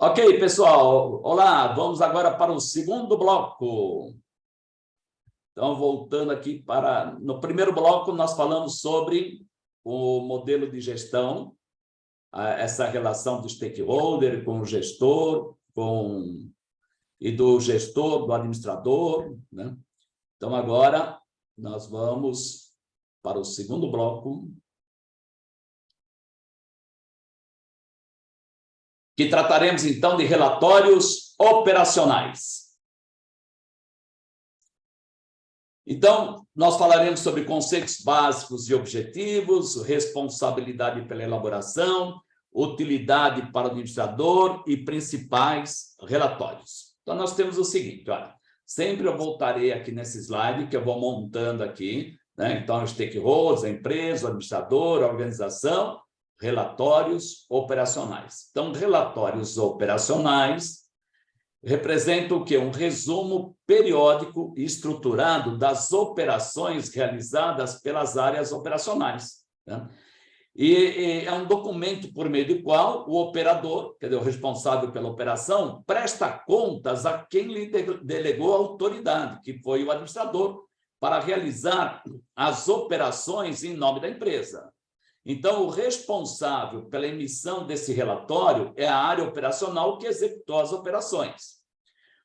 Ok, pessoal. Olá, vamos agora para o segundo bloco. Então, voltando aqui para... No primeiro bloco, nós falamos sobre o modelo de gestão, essa relação do stakeholder com o gestor, e do gestor, do administrador, né? Então, agora, nós vamos para o segundo bloco, que trataremos, então, de relatórios operacionais. Então, nós falaremos sobre conceitos básicos e objetivos, responsabilidade pela elaboração, utilidade para o administrador e principais relatórios. Então, nós temos o seguinte, olha, sempre eu voltarei aqui nesse slide que eu vou montando aqui, né? Então, os stakeholders, a empresa, o administrador, a organização, relatórios operacionais. Então, relatórios operacionais representa o quê? Um resumo periódico e estruturado das operações realizadas pelas áreas operacionais, né? E é um documento por meio do qual o operador, quer dizer, o responsável pela operação, presta contas a quem lhe delegou a autoridade, que foi o administrador, para realizar as operações em nome da empresa. Então, o responsável pela emissão desse relatório é a área operacional que executou as operações.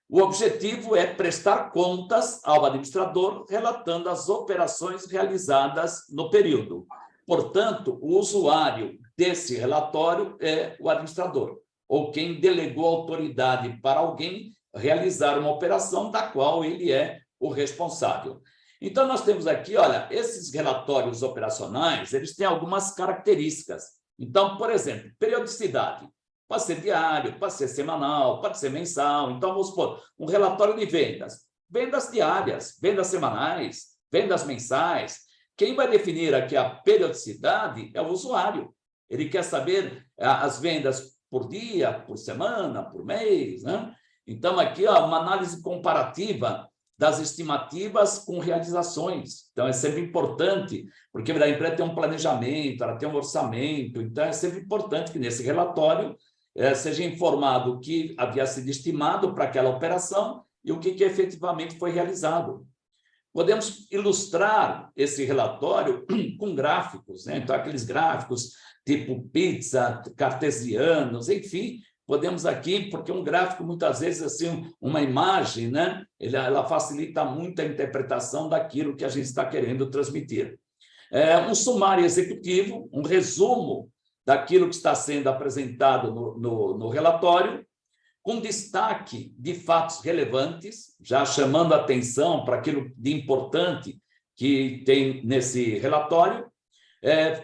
O objetivo é prestar contas ao administrador, relatando as operações realizadas no período. Portanto, o usuário desse relatório é o administrador, ou quem delegou autoridade para alguém realizar uma operação da qual ele é o responsável. Então, nós temos aqui, olha, esses relatórios operacionais, eles têm algumas características. Então, por exemplo, periodicidade. Pode ser diário, pode ser semanal, pode ser mensal. Então, vamos supor, um relatório de vendas. Vendas diárias, vendas semanais, vendas mensais. Quem vai definir aqui a periodicidade é o usuário. Ele quer saber as vendas por dia, por semana, por mês, né? Então, aqui, ó, uma análise comparativa das estimativas com realizações. Então, é sempre importante, porque a empresa tem um planejamento, ela tem um orçamento, então é sempre importante que nesse relatório seja informado o que havia sido estimado para aquela operação e o que efetivamente foi realizado. Podemos ilustrar esse relatório com gráficos, né? Então, aqueles gráficos tipo pizza, cartesianos, enfim, podemos aqui, porque um gráfico, muitas vezes, assim, uma imagem, né? Ela facilita muito a interpretação daquilo que a gente está querendo transmitir. Um sumário executivo, um resumo daquilo que está sendo apresentado no relatório, com destaque de fatos relevantes, já chamando a atenção para aquilo de importante que tem nesse relatório,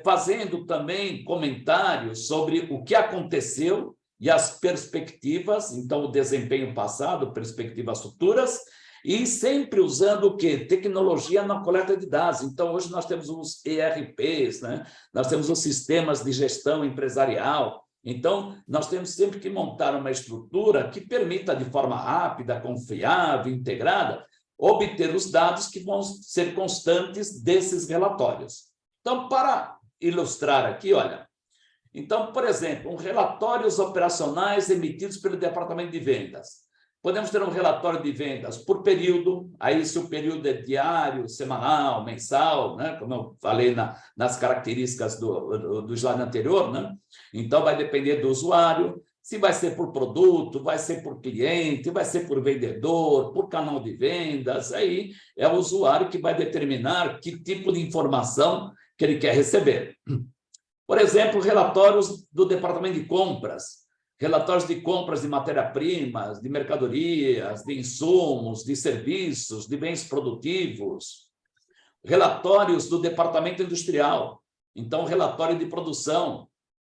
fazendo também comentários sobre o que aconteceu e as perspectivas, então, o desempenho passado, perspectivas futuras, e sempre usando o quê? Tecnologia na coleta de dados. Então, hoje nós temos os ERPs, né? Nós temos os sistemas de gestão empresarial. Então, nós temos sempre que montar uma estrutura que permita, de forma rápida, confiável, integrada, obter os dados que vão ser constantes desses relatórios. Então, para ilustrar aqui, olha, então, por exemplo, relatórios operacionais emitidos pelo departamento de vendas. Podemos ter um relatório de vendas por período, aí se o período é diário, semanal, mensal, né? Como eu falei nas características do slide anterior, né? Então, vai depender do usuário, se vai ser por produto, vai ser por cliente, vai ser por vendedor, por canal de vendas, aí é o usuário que vai determinar que tipo de informação que ele quer receber. Por exemplo, relatórios do departamento de compras, relatórios de compras de matéria-primas, de mercadorias, de insumos, de serviços, de bens produtivos, relatórios do departamento industrial, então, relatório de produção,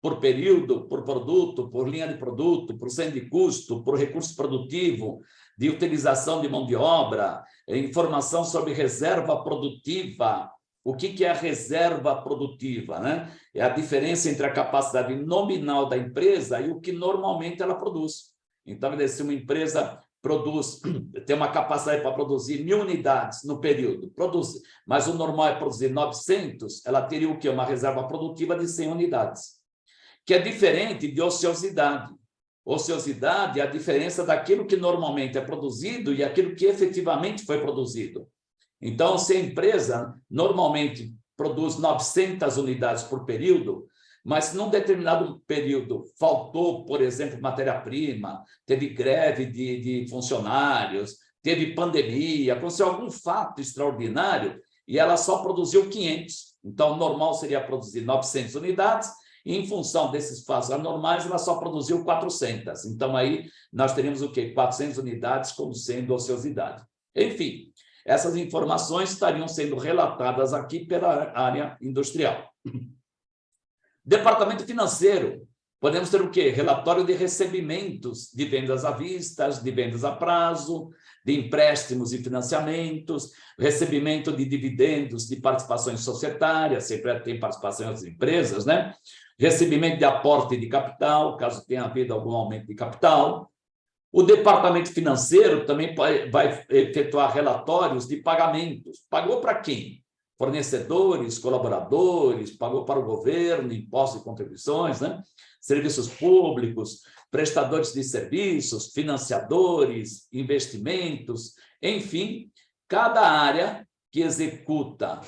por período, por produto, por linha de produto, por cento de custo, por recurso produtivo, de utilização de mão de obra, informação sobre reserva produtiva. O que é a reserva produtiva, né? É a diferença entre a capacidade nominal da empresa e o que normalmente ela produz. Então, se uma empresa tem uma capacidade para produzir 1.000 unidades no período, mas o normal é produzir 900, ela teria o quê? Uma reserva produtiva de 100 unidades, que é diferente de ociosidade. ociosidade é a diferença daquilo que normalmente é produzido e aquilo que efetivamente foi produzido. Então, se a empresa normalmente produz 900 unidades por período, mas se num determinado período faltou, por exemplo, matéria-prima, teve greve de funcionários, teve pandemia, aconteceu algum fato extraordinário e ela só produziu 500. Então, normal seria produzir 900 unidades e, em função desses fatos anormais, ela só produziu 400. Então, aí nós teríamos o quê? 400 unidades como sendo ociosidade. Enfim, essas informações estariam sendo relatadas aqui pela área industrial. Departamento financeiro. Podemos ter o quê? Relatório de recebimentos de vendas à vista, de vendas a prazo, de empréstimos e financiamentos, recebimento de dividendos de participações societárias, sempre tem participação em outras empresas, né? Recebimento de aporte de capital, caso tenha havido algum aumento de capital. O departamento financeiro também vai efetuar relatórios de pagamentos. Pagou para quem? Fornecedores, colaboradores, pagou para o governo, impostos e contribuições, né? Serviços públicos, prestadores de serviços, financiadores, investimentos, enfim, cada área que executa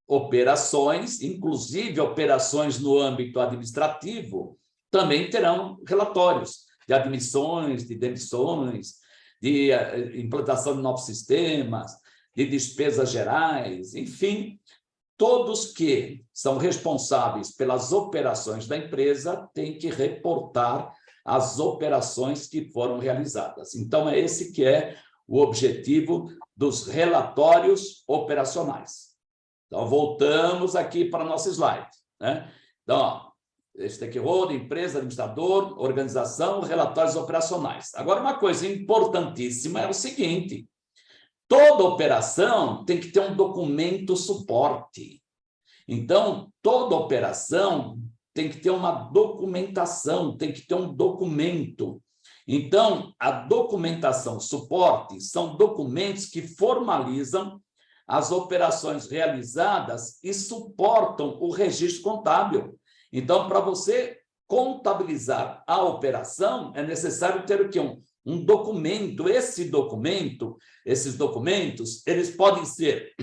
operações, inclusive operações no âmbito administrativo, também terão relatórios de admissões, de demissões, de implantação de novos sistemas, de despesas gerais, enfim, todos que são responsáveis pelas operações da empresa têm que reportar as operações que foram realizadas. Então, é esse que é o objetivo dos relatórios operacionais. Então, voltamos aqui para o nosso slide, né? Então, ó, stakeholder, empresa, administrador, organização, relatórios operacionais. Agora, uma coisa importantíssima é o seguinte: toda operação tem que ter um documento suporte. Então, toda operação tem que ter uma documentação, tem que ter um documento. Então, a documentação suporte são documentos que formalizam as operações realizadas e suportam o registro contábil. Então, para você contabilizar a operação, é necessário ter o quê? Um documento. Esses documentos, eles podem ser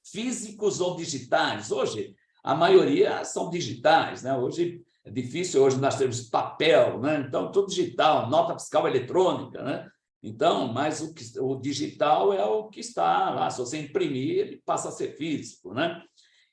físicos ou digitais. Hoje, a maioria são digitais, né? Hoje é difícil, hoje nós temos papel, né? Então, tudo digital, nota fiscal eletrônica, né? Então, mas o digital é o que está lá. Se você imprimir, ele passa a ser físico, né?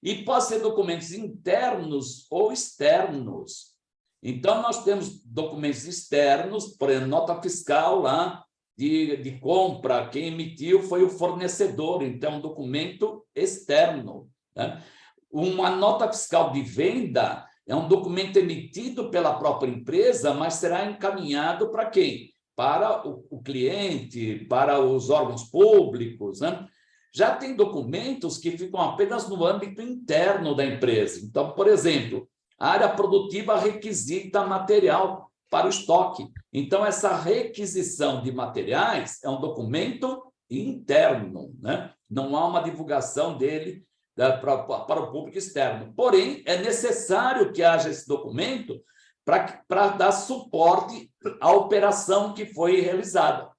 E pode ser documentos internos ou externos. Então, nós temos documentos externos, por exemplo, nota fiscal lá de compra, quem emitiu foi o fornecedor, então, um documento externo, né? Uma nota fiscal de venda é um documento emitido pela própria empresa, mas será encaminhado para quem? Para o cliente, para os órgãos públicos, né? Já tem documentos que ficam apenas no âmbito interno da empresa. Então, por exemplo, a área produtiva requisita material para o estoque. Então, essa requisição de materiais é um documento interno, né? Não há uma divulgação dele para o público externo. Porém, é necessário que haja esse documento para dar suporte à operação que foi realizada.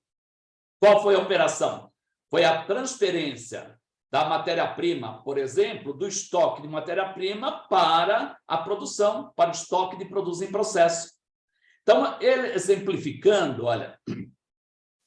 Qual foi a operação? Foi a transferência da matéria-prima, por exemplo, do estoque de matéria-prima para a produção, para o estoque de produtos em processo. Então, ele exemplificando, olha,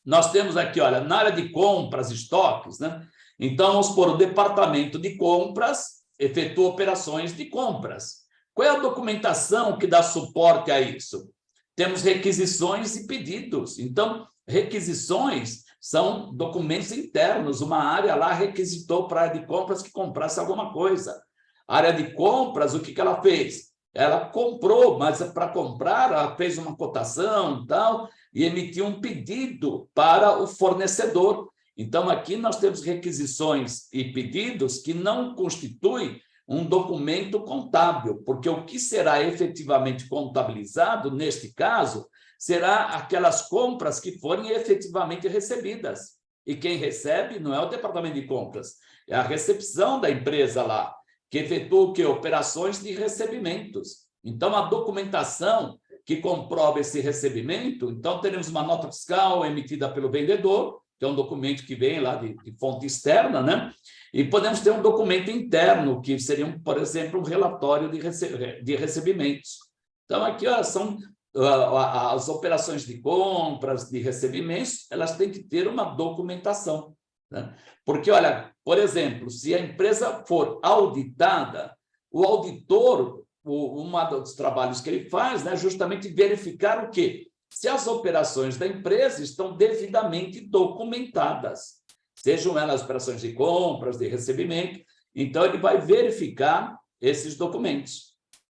nós temos aqui, olha, na área de compras, estoques, né? Então, vamos supor, o departamento de compras efetua operações de compras. Qual é a documentação que dá suporte a isso? Temos requisições e pedidos. Então, requisições são documentos internos. Uma área lá requisitou para a área de compras que comprasse alguma coisa. A área de compras, o que ela fez? Ela comprou, mas para comprar, ela fez uma cotação e tal, e emitiu um pedido para o fornecedor. Então, aqui nós temos requisições e pedidos que não constituem um documento contábil, porque o que será efetivamente contabilizado, neste caso, será aquelas compras que forem efetivamente recebidas. E quem recebe não é o departamento de compras, é a recepção da empresa lá, que efetua o quê? Operações de recebimentos. Então, a documentação que comprova esse recebimento, então teremos uma nota fiscal emitida pelo vendedor, que é um documento que vem lá de fonte externa, né? E podemos ter um documento interno, que seria, por exemplo, um relatório de recebimentos. Então, aqui ó, são as operações de compras, de recebimentos, elas têm que ter uma documentação, né? Porque, olha, por exemplo, se a empresa for auditada, o auditor, um dos trabalhos que ele faz, né, é justamente verificar o quê? Se as operações da empresa estão devidamente documentadas, sejam elas operações de compras, de recebimento, então ele vai verificar esses documentos.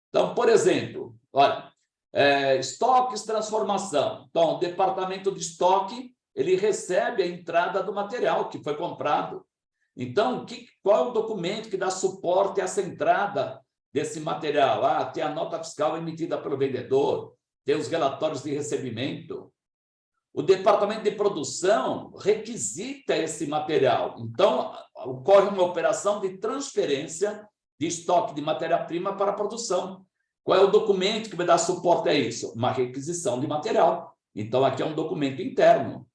Então, por exemplo, olha, estoques, transformação. Então, o departamento de estoque, ele recebe a entrada do material que foi comprado. Então, qual é o documento que dá suporte a essa entrada desse material? Tem a nota fiscal emitida pelo vendedor, tem os relatórios de recebimento. O departamento de produção requisita esse material. Então, ocorre uma operação de transferência de estoque de matéria-prima para a produção. Qual é o documento que vai dar suporte a isso? Uma requisição de material. Então, aqui é um documento interno.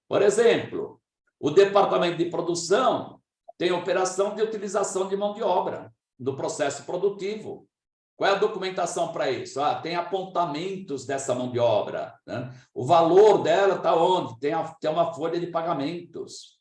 Por exemplo, o departamento de produção tem operação de utilização de mão de obra no processo produtivo. Qual é a documentação para isso? Tem apontamentos dessa mão de obra, né? O valor dela está onde? Tem uma folha de pagamentos.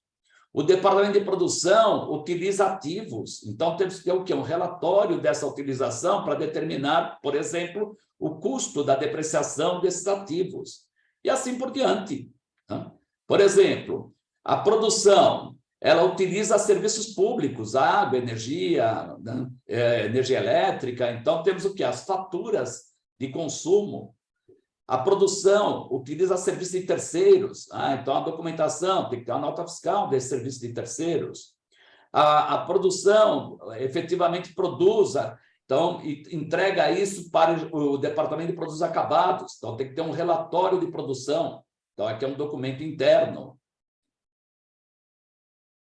O departamento de produção utiliza ativos. Então, temos que ter o quê? Um relatório dessa utilização para determinar, por exemplo, o custo da depreciação desses ativos. E assim por diante, né? Por exemplo, a produção, ela utiliza serviços públicos, água, energia, né? Energia elétrica. Então, temos o quê? As faturas de consumo. A produção utiliza serviços de terceiros. Então, a documentação tem que ter uma nota fiscal desse serviço de terceiros. A produção efetivamente produz, então, entrega isso para o departamento de produtos acabados. Então, tem que ter um relatório de produção. Então, aqui é um documento interno.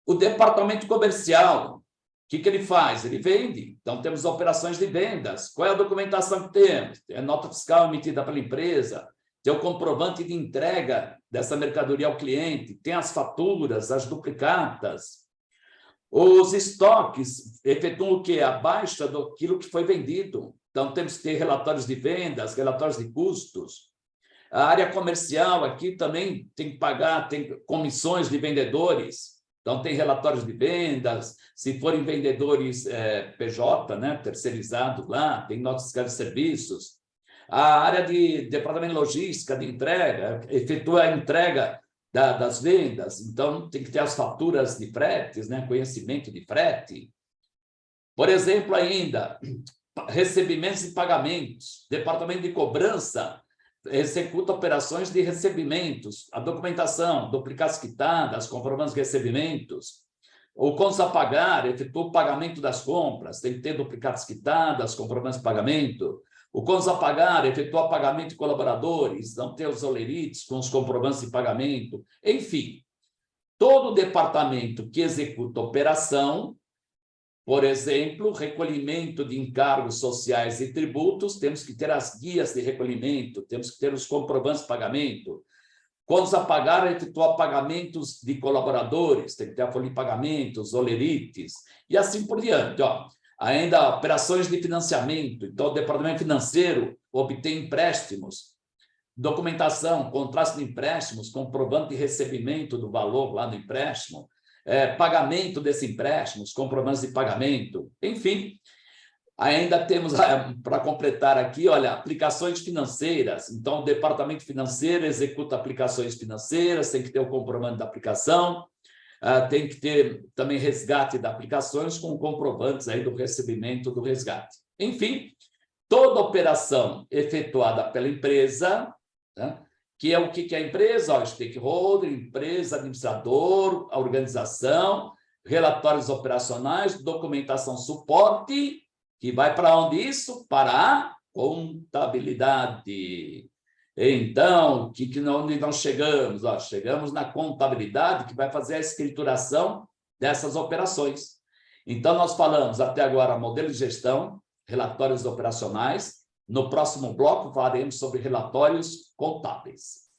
O departamento comercial, o que ele faz? Ele vende. Então, temos operações de vendas. Qual é a documentação que temos? É a nota fiscal emitida pela empresa, tem o comprovante de entrega dessa mercadoria ao cliente, tem as faturas, as duplicatas. Os estoques efetuam o quê? A baixa daquilo que foi vendido. Então, temos que ter relatórios de vendas, relatórios de custos. A área comercial aqui também tem que pagar, tem comissões de vendedores. Então, tem relatórios de vendas, se forem vendedores PJ, né, terceirizados lá, tem notas fiscais de serviços. A área de departamento de logística, de entrega, efetua a entrega das vendas, então tem que ter as faturas de fretes, né, conhecimento de frete. Por exemplo, ainda, recebimentos e pagamentos, departamento de cobrança, executa operações de recebimentos, a documentação, duplicatas quitadas, comprovantes de recebimentos. O contas a pagar, efetua o pagamento das compras, tem que ter duplicatas quitadas, comprovantes de pagamento. O contas a pagar, efetua o pagamento de colaboradores, não ter os olerites com os comprovantes de pagamento. Enfim, todo departamento que executa operação, por exemplo, recolhimento de encargos sociais e tributos, temos que ter as guias de recolhimento, temos que ter os comprovantes de pagamento. Contas a pagar, efetuar pagamentos de colaboradores, tem que ter a folha de pagamentos, olerites, e assim por diante. Ainda operações de financiamento, então o departamento financeiro obtém empréstimos, documentação, contrato de empréstimos, comprovante de recebimento do valor lá no empréstimo, pagamento desse empréstimo, os comprovantes de pagamento, enfim. Ainda temos, para completar aqui, olha, aplicações financeiras. Então, o departamento financeiro executa aplicações financeiras, tem que ter o comprovante da aplicação, tem que ter também resgate de aplicações com comprovantes aí do recebimento do resgate. Enfim, toda operação efetuada pela empresa, né, que é o que é a empresa? Stakeholder, empresa, administrador, a organização, relatórios operacionais, documentação, suporte, que vai para onde isso? Para a contabilidade. Então, onde nós chegamos? Chegamos na contabilidade, que vai fazer a escrituração dessas operações. Então, nós falamos até agora modelo de gestão, relatórios operacionais, No próximo bloco, falaremos sobre relatórios contábeis.